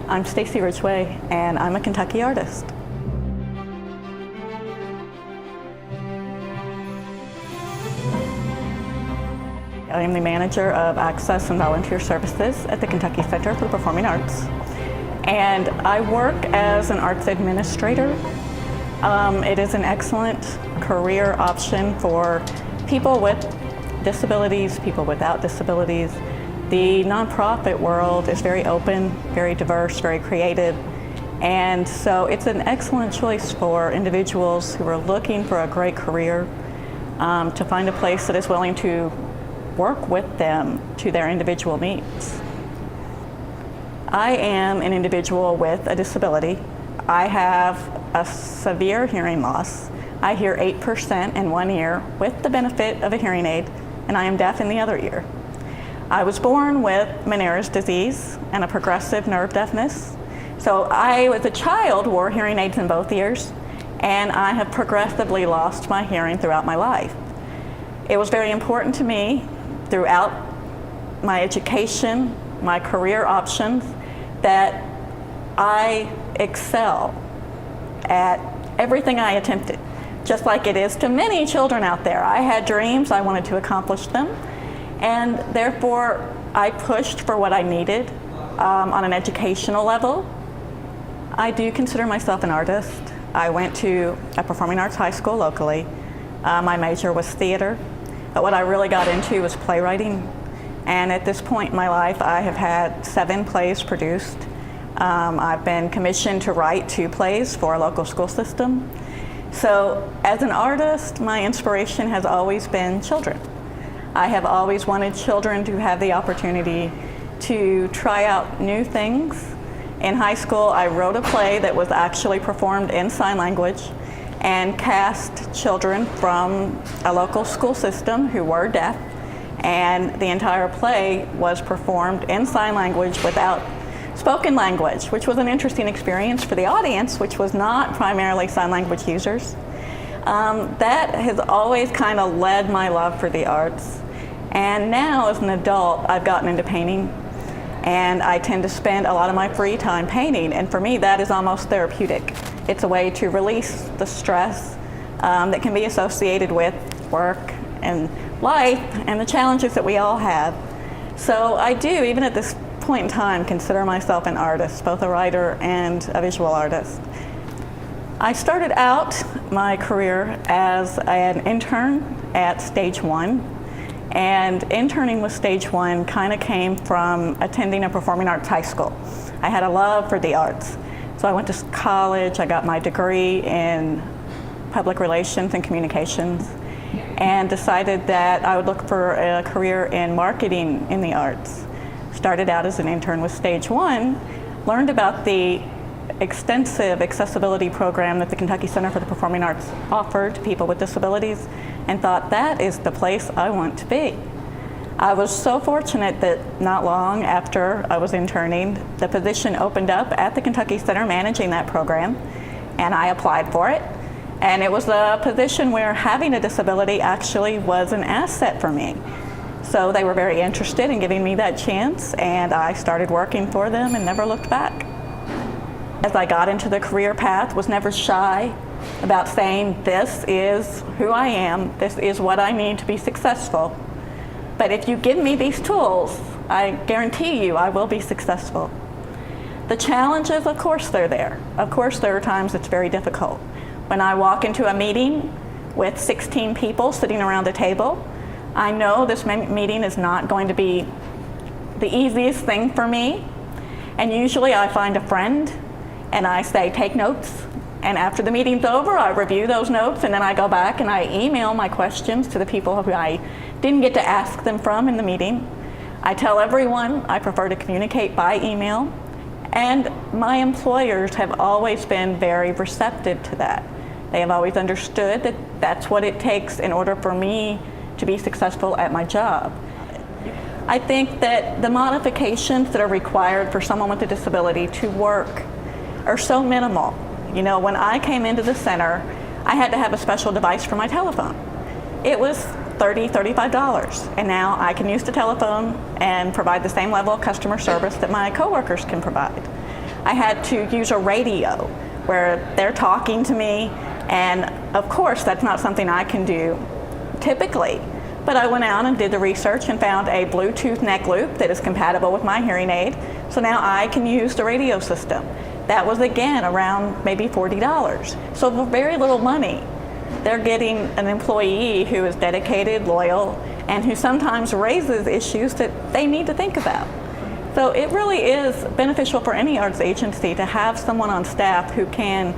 I'm Stacy Ridgway, and I'm a Kentucky artist. I am the manager of Access and Volunteer Services at the Kentucky Center for the Performing Arts. And I work as an arts administrator. It is an excellent career option for people with disabilities, people without disabilities. The nonprofit world is very open, very diverse, very creative. And so it's an excellent choice for individuals who are looking for a great career to find a place that is willing to work with them to their individual needs. I am an individual with a disability. I have a severe hearing loss. I hear 8% in one ear with the benefit of a hearing aid, and I am deaf in the other ear. I was born with Meniere's disease and a progressive nerve deafness. So I, as a child, wore hearing aids in both ears, and I have progressively lost my hearing throughout my life. It was very important to me throughout my education, my career options, that I excel at everything I attempted, just like it is to many children out there. I had dreams, I wanted to accomplish them, and therefore I pushed for what I needed on an educational level. I do consider myself an artist. I went to a performing arts high school locally. My major was theater. But what I really got into was playwriting. And at this point in my life, I have had 7 plays produced. I've been commissioned to write 2 plays for a local school system. So as an artist, my inspiration has always been children. I have always wanted children to have the opportunity to try out new things. In high school, I wrote a play that was actually performed in sign language and cast children from a local school system who were deaf, and the entire play was performed in sign language without spoken language, which was an interesting experience for the audience, which was not primarily sign language users. That has always kind of led my love for the arts. And now as an adult, I've gotten into painting, and I tend to spend a lot of my free time painting, and for me that is almost therapeutic. It's a way to release the stress that can be associated with work and life and the challenges that we all have. So I do, even at this point in time, consider myself an artist, both a writer and a visual artist. I started out my career as an intern at Stage 1, and interning with Stage 1 kind of came from attending a performing arts high school. I had a love for the arts. So I went to college, I got my degree in public relations and communications, and decided that I would look for a career in marketing in the arts. Started out as an intern with Stage 1, learned about the extensive accessibility program that the Kentucky Center for the Performing Arts offered to people with disabilities, and thought that is the place I want to be. I was so fortunate that not long after I was interning, the position opened up at the Kentucky Center managing that program, and I applied for it. And it was a position where having a disability actually was an asset for me. So they were very interested in giving me that chance, and I started working for them and never looked back. As I got into the career path, was never shy about saying, this is who I am, this is what I need to be successful. But if you give me these tools, I guarantee you I will be successful. The challenges, of course, they're there. Of course, there are times it's very difficult. When I walk into a meeting with 16 people sitting around a table, I know this meeting is not going to be the easiest thing for me. And usually I find a friend and I say, take notes. And after the meeting's over, I review those notes, and then I go back and I email my questions to the people who I didn't get to ask them from in the meeting. I tell everyone I prefer to communicate by email, and my employers have always been very receptive to that. They have always understood that that's what it takes in order for me to be successful at my job. I think that the modifications that are required for someone with a disability to work are so minimal. You know, when I came into the center, I had to have a special device for my telephone. It was $30, $35, and now I can use the telephone and provide the same level of customer service that my coworkers can provide. I had to use a radio where they're talking to me, and of course that's not something I can do typically. But I went out and did the research and found a Bluetooth neck loop that is compatible with my hearing aid, so now I can use the radio system. That was again around maybe $40. So for very little money, they're getting an employee who is dedicated, loyal, and who sometimes raises issues that they need to think about. So it really is beneficial for any arts agency to have someone on staff who can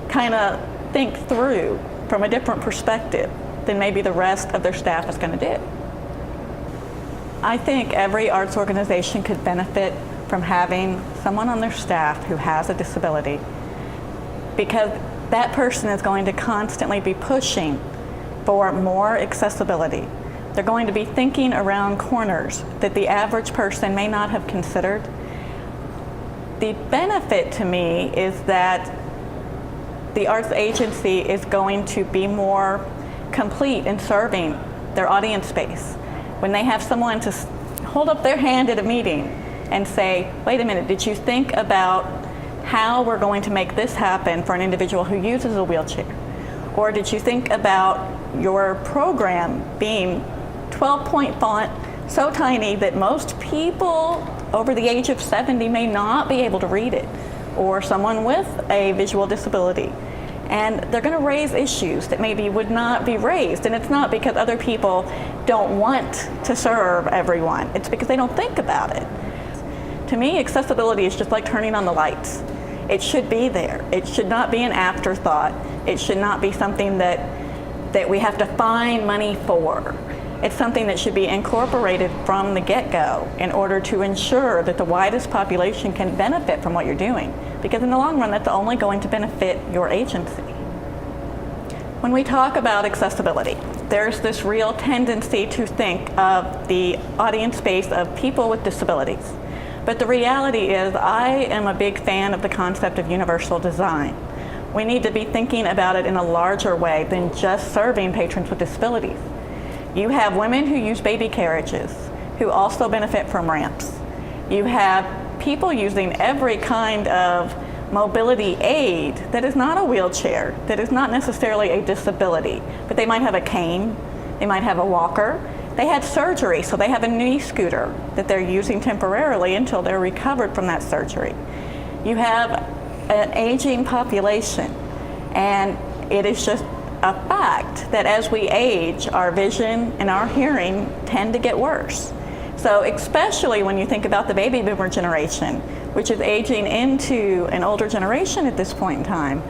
kind of think through from a different perspective than maybe the rest of their staff is going to do. I think every arts organization could benefit from having someone on their staff who has a disability, because that person is going to constantly be pushing for more accessibility. They're going to be thinking around corners that the average person may not have considered. The benefit to me is that the arts agency is going to be more complete in serving their audience space. When they have someone to hold up their hand at a meeting and say, wait a minute, did you think about how we're going to make this happen for an individual who uses a wheelchair? Or did you think about your program being 12-point font, so tiny that most people over the age of 70 may not be able to read it, or someone with a visual disability? And they're going to raise issues that maybe would not be raised. And it's not because other people don't want to serve everyone. It's because they don't think about it. To me, accessibility is just like turning on the lights. It should be there. It should not be an afterthought. It should not be something that we have to find money for. It's something that should be incorporated from the get-go in order to ensure that the widest population can benefit from what you're doing. Because in the long run, that's only going to benefit your agency. When we talk about accessibility, there's this real tendency to think of the audience space of people with disabilities. But the reality is, I am a big fan of the concept of universal design. We need to be thinking about it in a larger way than just serving patrons with disabilities. You have women who use baby carriages who also benefit from ramps. You have people using every kind of mobility aid that is not a wheelchair, that is not necessarily a disability, but they might have a cane, they might have a walker. They had surgery, so they have a knee scooter that they're using temporarily until they're recovered from that surgery. You have an aging population, and it is just a fact that as we age, our vision and our hearing tend to get worse. So especially when you think about the baby boomer generation, which is aging into an older generation at this point in time,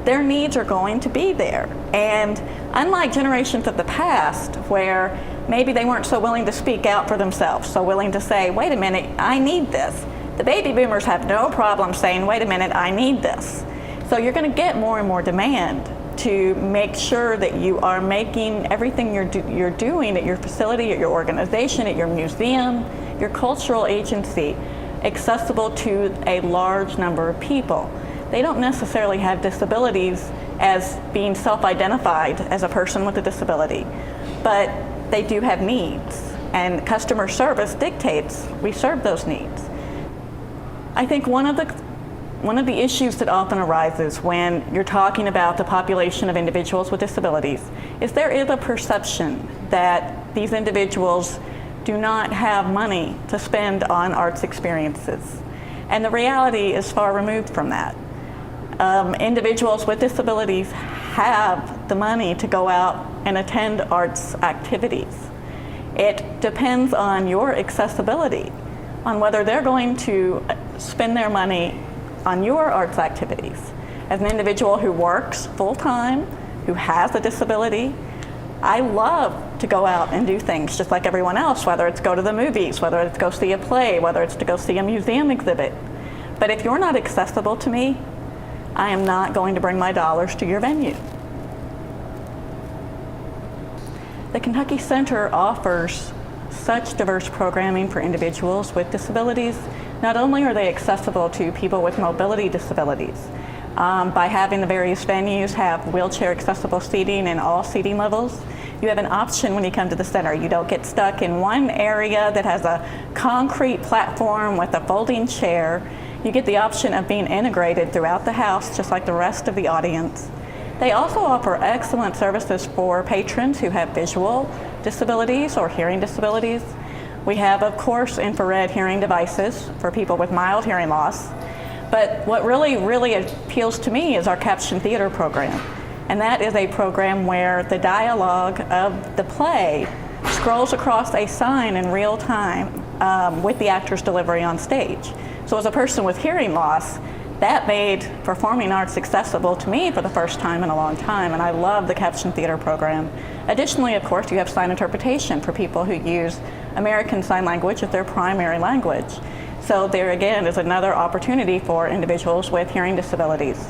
their needs are going to be there. And unlike generations of the past, where maybe they weren't so willing to speak out for themselves, so willing to say, wait a minute, I need this. The baby boomers have no problem saying, wait a minute, I need this. So you're going to get more and more demand to make sure that you are making everything you're doing at your facility, at your organization, at your museum, your cultural agency, accessible to a large number of people. They don't necessarily have disabilities as being self-identified as a person with a disability, but they do have needs, and customer service dictates we serve those needs. I think one of the issues that often arises when you're talking about the population of individuals with disabilities is there is a perception that these individuals do not have money to spend on arts experiences. And the reality is far removed from that. Individuals with disabilities have the money to go out and attend arts activities. It depends on your accessibility, on whether they're going to spend their money on your arts activities. As an individual who works full-time, who has a disability, I love to go out and do things just like everyone else, whether it's go to the movies, whether it's go see a play, whether it's to go see a museum exhibit. But if you're not accessible to me, I am not going to bring my dollars to your venue. The Kentucky Center offers such diverse programming for individuals with disabilities. Not only are they accessible to people with mobility disabilities, by having the various venues have wheelchair accessible seating in all seating levels, you have an option when you come to the center. You don't get stuck in one area that has a concrete platform with a folding chair. You get the option of being integrated throughout the house, just like the rest of the audience. They also offer excellent services for patrons who have visual disabilities or hearing disabilities. We have, of course, infrared hearing devices for people with mild hearing loss. But what really appeals to me is our caption theater program. And that is a program where the dialogue of the play scrolls across a sign in real time with the actor's delivery on stage. So as a person with hearing loss, that made performing arts accessible to me for the first time in a long time, and I love the caption theater program. Additionally, of course, you have sign interpretation for people who use American Sign Language as their primary language. So there again is another opportunity for individuals with hearing disabilities.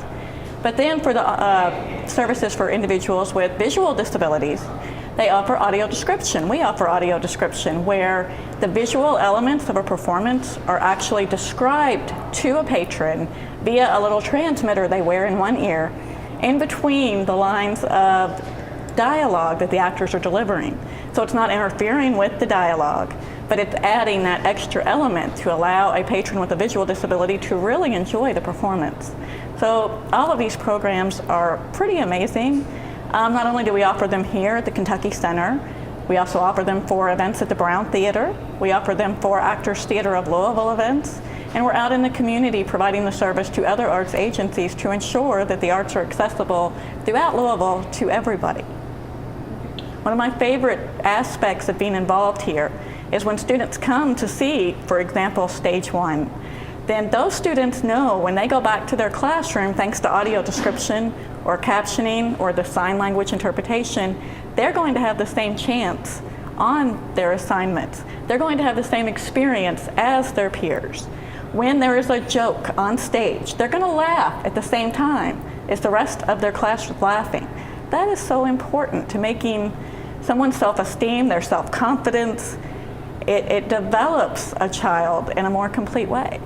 But then for the services for individuals with visual disabilities, they offer audio description. We offer audio description where the visual elements of a performance are actually described to a patron via a little transmitter they wear in one ear in between the lines of dialogue that the actors are delivering. So it's not interfering with the dialogue, but it's adding that extra element to allow a patron with a visual disability to really enjoy the performance. So all of these programs are pretty amazing. Not only do we offer them here at the Kentucky Center, we also offer them for events at the Brown Theater. We offer them for Actors Theater of Louisville events. And we're out in the community providing the service to other arts agencies to ensure that the arts are accessible throughout Louisville to everybody. One of my favorite aspects of being involved here is when students come to see, for example, Stage 1. Then those students know when they go back to their classroom, thanks to audio description or captioning or the sign language interpretation, they're going to have the same chance on their assignments. They're going to have the same experience as their peers. When there is a joke on stage, they're going to laugh at the same time as the rest of their class laughing. That is so important to making someone's self-esteem, their self-confidence. It develops a child in a more complete way.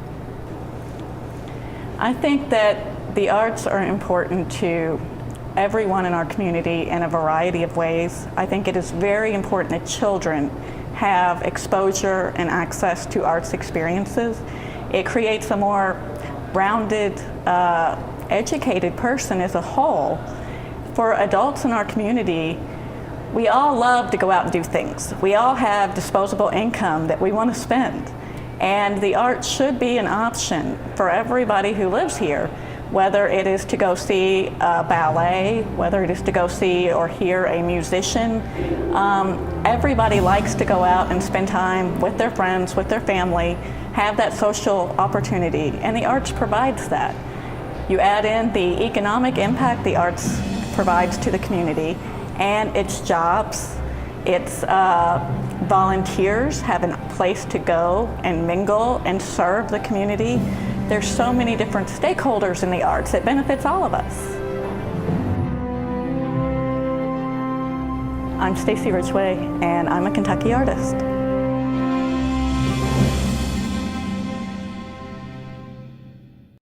I think that the arts are important to everyone in our community in a variety of ways. I think it is very important that children have exposure and access to arts experiences. It creates a more rounded, educated person as a whole. For adults in our community, we all love to go out and do things. We all have disposable income that we want to spend. And the arts should be an option for everybody who lives here, whether it is to go see a ballet, whether it is to go see or hear a musician. Everybody likes to go out and spend time with their friends, with their family, have that social opportunity, and the arts provides that. You add in the economic impact the arts provides to the community, and its jobs, its volunteers have a place to go and mingle and serve the community. There's so many different stakeholders in the arts. It benefits all of us. I'm Stacy Ridgway, and I'm a Kentucky artist.